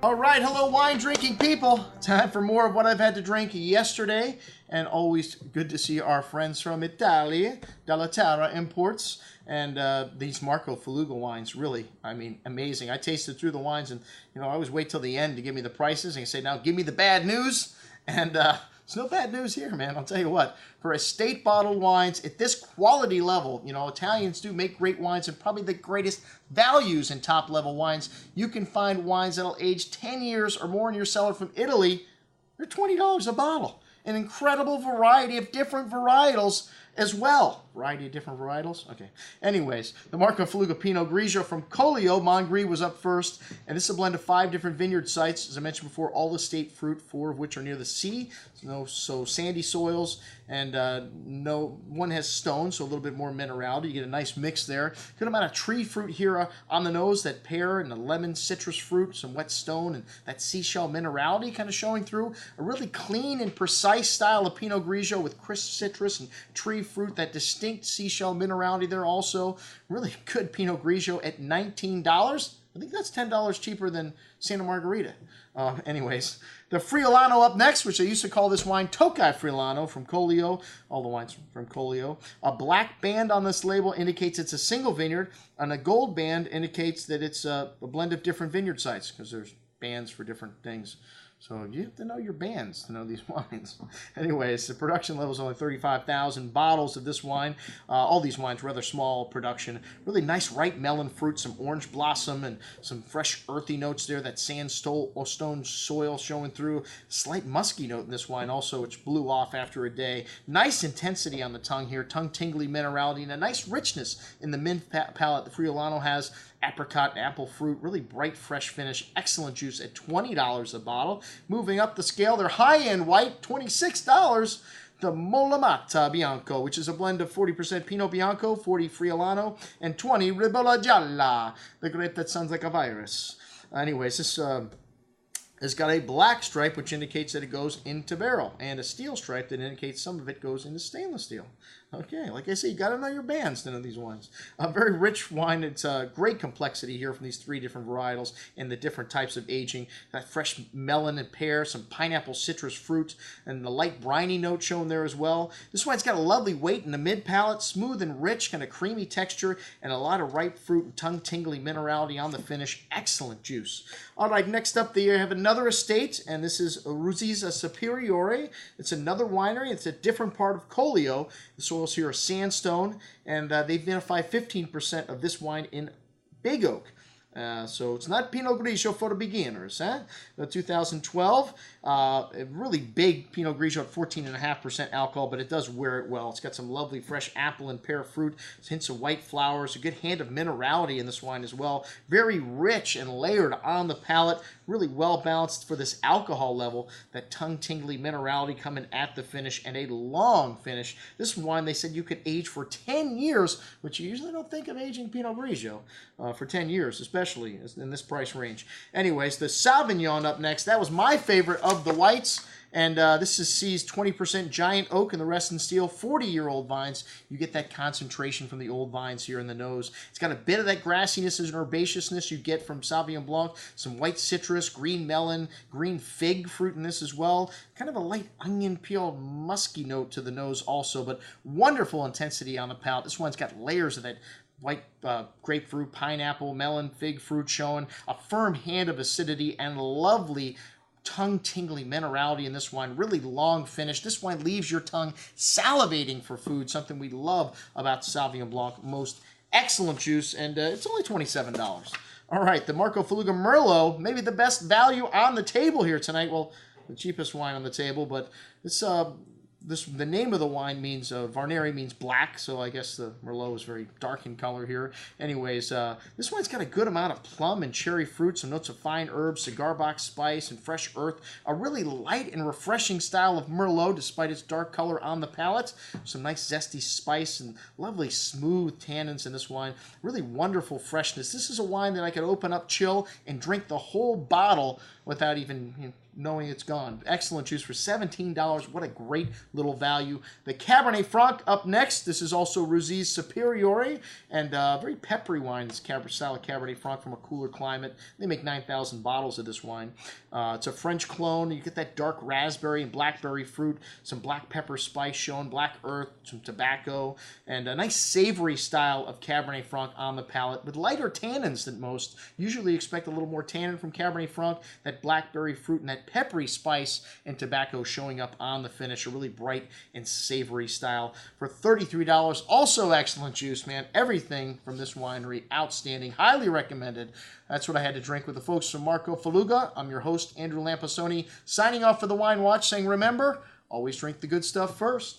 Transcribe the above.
All right, hello wine drinking people. Time for more of what I've had to drink yesterday, and always good to see our friends from Italy, Dalla Terra Imports, and these Marco Felluga wines. Really, I mean, amazing. I tasted through the wines, and I always wait till the end to give me the prices, and say, now give me the bad news, and there's no bad news here, man. I'll tell you what. For estate bottled wines at this quality level, Italians do make great wines and probably the greatest values in top level wines. You can find wines that'll age 10 years or more in your cellar from Italy. They're $20 a bottle. An incredible variety of different varietals as well. Variety of different varietals? Okay. Anyways, the Marco Felluga Pinot Grigio from Collio. Mongri was up first. And this is a blend of 5 different vineyard sites. As I mentioned before, all estate fruit, 4 of which are near the sea. So sandy soils. And one has stone, so a little bit more minerality. You get a nice mix there. Good amount of tree fruit here on the nose. That pear and the lemon citrus fruit. Some wet stone and that seashell minerality kind of showing through. A really clean and precise style of Pinot Grigio with crisp citrus and tree fruit. That distinct seashell minerality there also. Really good Pinot Grigio at $19. I think that's $10 cheaper than Santa Margherita. Anyways, the Friulano up next, which I used to call this wine Tokai Friulano from Collio. All the wines from Collio. A black band on this label indicates it's a single vineyard, and a gold band indicates that it's a blend of different vineyard sites, because there's bands for different things. So you have to know your bands to know these wines. Anyways, the production level is only 35,000 bottles of this wine. All these wines, rather small production. Really nice ripe melon fruit, some orange blossom, and some fresh earthy notes there. That sandstone soil showing through. Slight musky note in this wine also, which blew off after a day. Nice intensity on the tongue here. Tongue-tingly minerality and a nice richness in the mint palate the Friulano has. Apricot and apple fruit, really bright, fresh finish, excellent juice at $20 a bottle. Moving up the scale, their high-end white, $26. The Molamata Bianco, which is a blend of 40% Pinot Bianco, 40 Friulano, and 20 Ribolla Gialla, the grape that sounds like a virus. Anyways, this has got a black stripe, which indicates that it goes into barrel, and a steel stripe that indicates some of it goes into stainless steel. Okay, like I say, you got to know your bands to know these wines. A very rich wine. It's a great complexity here from these 3 different varietals and the different types of aging. That fresh melon and pear, some pineapple citrus fruit, and the light briny note shown there as well. This wine's got a lovely weight in the mid-palate, smooth and rich, kind of creamy texture, and a lot of ripe fruit and tongue-tingly minerality on the finish. Excellent juice. All right, next up, they have another estate, and this is Ruziza Superiore. It's another winery. It's a different part of Collio. The soils here are sandstone, and they've identified 15% of this wine in big oak. So it's not Pinot Grigio for the beginners. 2012, a really big Pinot Grigio at 14.5% alcohol, but it does wear it well. It's got some lovely fresh apple and pear fruit, hints of white flowers, a good hand of minerality in this wine as well. Very rich and layered on the palate, really well balanced for this alcohol level. That tongue-tingly minerality coming at the finish, and a long finish. This wine, they said you could age for 10 years, which you usually don't think of aging Pinot Grigio for 10 years, especially in this price range. Anyways, the Sauvignon up next. That was my favorite of the whites. And this is seized 20% giant oak and the rest in steel, 40-year-old vines. You get that concentration from the old vines here in the nose. It's got a bit of that grassiness and herbaceousness you get from Sauvignon Blanc. Some white citrus, green melon, green fig fruit in this as well. Kind of a light onion peel, musky note to the nose also, but wonderful intensity on the palate. This one's got layers of that white grapefruit, pineapple, melon, fig fruit showing. A firm hand of acidity and lovely tongue-tingly minerality in this wine. Really long finish. This wine leaves your tongue salivating for food, something we love about Sauvignon Blanc most. Excellent juice, and it's only $27. All right, the Marco Felluga Merlot, maybe the best value on the table here tonight. Well, the cheapest wine on the table, but it's the name of the wine means, Varneri means black, so I guess the Merlot is very dark in color here. Anyways, this wine's got a good amount of plum and cherry fruit, some notes of fine herbs, cigar box spice, and fresh earth. A really light and refreshing style of Merlot, despite its dark color on the palate. Some nice zesty spice and lovely smooth tannins in this wine. Really wonderful freshness. This is a wine that I could open up, chill, and drink the whole bottle without even knowing it's gone. Excellent juice for $17. What a great little value. The Cabernet Franc up next. This is also Roussy's Superiore, and very peppery wine. This style of Cabernet Franc from a cooler climate. They make 9,000 bottles of this wine. It's a French clone. You get that dark raspberry and blackberry fruit, some black pepper spice shown, black earth, some tobacco, and a nice savory style of Cabernet Franc on the palate with lighter tannins than most. Usually expect a little more tannin from Cabernet Franc, that blackberry fruit and that peppery spice and tobacco showing up on the finish. A really bright and savory style for $33. Also excellent juice, man. Everything from this winery, outstanding. Highly recommended. That's what I had to drink with the folks from Marco Felluga. I'm your host, Andrew Lampasoni, signing off for the Wine Watch, saying remember, always drink the good stuff first.